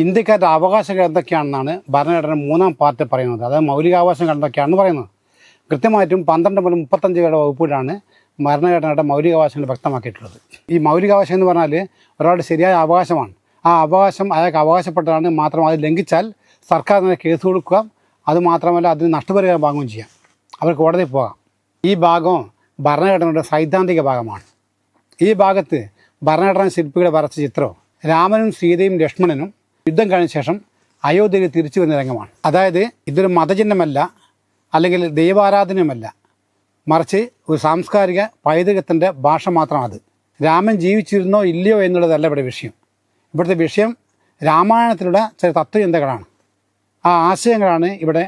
ഇന്ത്യക്കാരുടെ അവകാശങ്ങൾ എന്തൊക്കെയാണെന്നാണ് ഭരണഘടന 3-ാം പാർട്ട് പറയുന്നത്. അതായത് മൗലികാവകാശങ്ങൾ എന്തൊക്കെയാണെന്ന് പറയുന്നത്. കൃത്യമായിട്ടും 12 മുതൽ 35 വകുപ്പിലാണ് ഭരണഘടനയുടെ മൗലികാവകാശങ്ങൾ വ്യക്തമാക്കിയിട്ടുള്ളത്. ഈ മൗലികാവകാശം എന്ന് പറഞ്ഞാൽ ഒരാളുടെ ശരിയായ അവകാശമാണ്. ആ അവകാശം അയാൾക്ക് അവകാശപ്പെട്ടതാണ്. മാത്രം അത് ലംഘിച്ചാൽ സർക്കാർ തന്നെ കേസ് കൊടുക്കുക. അതുമാത്രമല്ല അതിന് നഷ്ടപരിഹാരം വാങ്ങുകയും ചെയ്യാം. അവർ കോടതിയിൽ പോകാം. ഈ ഭാഗം ഭരണഘടനയുടെ സൈദ്ധാന്തിക ഭാഗമാണ്. ഈ ഭാഗത്ത് ഭരണഘടനാ ശില്പികളെ വരച്ച ചിത്രം രാമനും സീതയും ലക്ഷ്മണനും യുദ്ധം കഴിഞ്ഞ ശേഷം അയോധ്യയിൽ തിരിച്ചു വരുന്ന രംഗമാണ്. അതായത് ഇതൊരു മതചിഹ്നമല്ല, അല്ലെങ്കിൽ ദൈവാരാധനയുമല്ല, മറിച്ച് ഒരു സാംസ്കാരിക പൈതൃകത്തിൻ്റെ ഭാഷ മാത്രമാണ്. രാമൻ ജീവിച്ചിരുന്നോ ഇല്ലയോ എന്നുള്ളതല്ല ഇവിടെ വിഷയം. ഇവിടുത്തെ വിഷയം രാമായണത്തിലുള്ള ചില തത്വചിന്തകളാണ്. ആ ആശയങ്ങളാണ് ഇവിടെ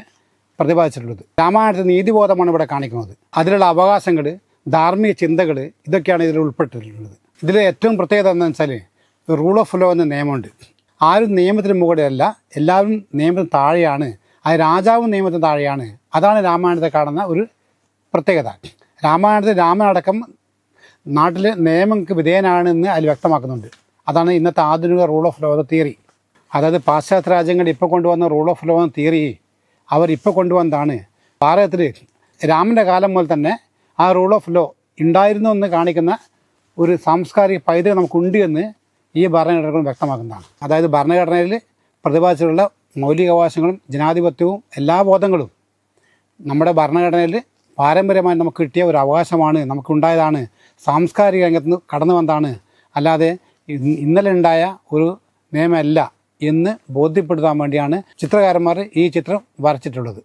പ്രതിപാദിച്ചിട്ടുള്ളത്. രാമായണത്തിൽ നീതിബോധമാണ് ഇവിടെ കാണിക്കുന്നത്. അതിലുള്ള അവകാശങ്ങൾ, ധാർമ്മിക ചിന്തകൾ, ഇതൊക്കെയാണ് ഇതിൽ ഉൾപ്പെട്ടിട്ടുള്ളത്. ഇതിൽ ഏറ്റവും പ്രത്യേകത എന്താണെന്ന് വെച്ചാൽ റൂൾ ഓഫ് ലോ എന്ന നിയമമുണ്ട്. ആരും നിയമത്തിന് മുകളിലല്ല, എല്ലാവരും നിയമത്തിന് താഴെയാണ്. അത് രാജാവും നിയമത്തിന് താഴെയാണ്. അതാണ് രാമായണത്തെ കാണുന്ന ഒരു പ്രത്യേകത. രാമായണത്തിൽ രാമനടക്കം നാട്ടിൽ നിയമങ്ങൾക്ക് വിധേയനാണെന്ന് അതിൽ വ്യക്തമാക്കുന്നുണ്ട്. അതാണ് ഇന്നത്തെ ആധുനിക റൂൾ ഓഫ് ലോ എന്ന തിയറി. അതായത് പാശ്ചാത്യ രാജ്യങ്ങൾ ഇപ്പോൾ കൊണ്ടുവന്ന റൂൾ ഓഫ് ലോ എന്ന തിയറി അവരിപ്പോൾ കൊണ്ടുവന്നതാണ്. ഭാരതത്തിൽ രാമൻ്റെ കാലം മുതൽ തന്നെ ആ റൂൾ ഓഫ് ലോ ഉണ്ടായിരുന്നു എന്ന് കാണിക്കുന്ന ഒരു സാംസ്കാരിക പൈതൃകം നമുക്കുണ്ട് എന്ന് ഈ ഭരണഘടനകൾ വ്യക്തമാക്കുന്നതാണ്. അതായത് ഭരണഘടനയിൽ പ്രതിപാദിച്ചിട്ടുള്ള മൗലികാവകാശങ്ങളും ജനാധിപത്യവും എല്ലാ ബോധങ്ങളും നമ്മുടെ ഭരണഘടനയിൽ പാരമ്പര്യമായി നമുക്ക് കിട്ടിയ ഒരു അവകാശമാണ്, നമുക്കുണ്ടായതാണ്, സാംസ്കാരിക രംഗത്ത് നിന്ന് കടന്നു വന്നതാണ്. അല്ലാതെ ഇന്നലെ ഉണ്ടായ ഒരു നിയമമല്ല എന്ന് ബോധ്യപ്പെടുത്താൻ വേണ്ടിയാണ് ചിത്രകാരന്മാർ ഈ ചിത്രം വരച്ചിട്ടുള്ളത്.